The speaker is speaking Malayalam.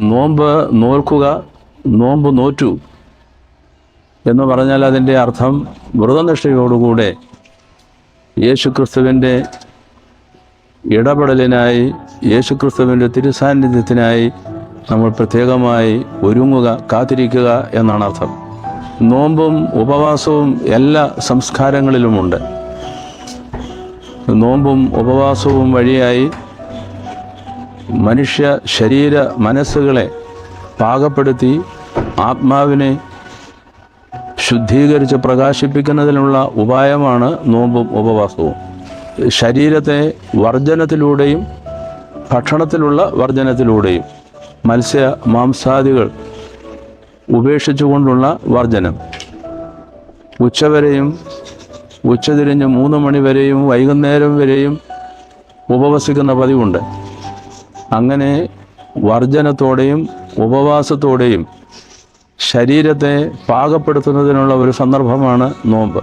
നോമ്പ് നോൽക്കുക, നോമ്പ് നോറ്റു എന്ന് പറഞ്ഞാൽ അതിൻ്റെ അർത്ഥം വ്രതനിഷ്ഠയോടുകൂടെ യേശുക്രിസ്തുവിൻ്റെ ഇടപെടലിനായി, യേശുക്രിസ്തുവിൻ്റെ തിരുസാന്നിധ്യത്തിനായി നമ്മൾ പ്രത്യേകമായി ഒരുങ്ങുക, കാത്തിരിക്കുക എന്നാണ് അർത്ഥം. നോമ്പും ഉപവാസവും എല്ലാ സംസ്കാരങ്ങളിലുമുണ്ട്. നോമ്പും ഉപവാസവും വഴിയായി മനുഷ്യ ശരീര മനസ്സുകളെ പാകപ്പെടുത്തി ആത്മാവിനെ ശുദ്ധീകരിച്ച് പ്രകാശിപ്പിക്കുന്നതിനുള്ള ഉപായമാണ് നോമ്പും ഉപവാസവും. ശരീരത്തെ വർജനത്തിലൂടെയും ഭക്ഷണത്തിലുള്ള വർജനത്തിലൂടെയും, മത്സ്യ മാംസാദികൾ ഉപേക്ഷിച്ചുകൊണ്ടുള്ള വർജനം, ഉച്ചവരെയും ഉച്ചതിരിഞ്ഞ് 3 മണി വരെയും വൈകുന്നേരം വരെയും ഉപവസിക്കുന്ന പതിവുണ്ട്. അങ്ങനെ വർജനത്തോടെയും ഉപവാസത്തോടെയും ശരീരത്തെ പാകപ്പെടുത്തുന്നതിനുള്ള ഒരു സന്ദർഭമാണ് നോമ്പ്.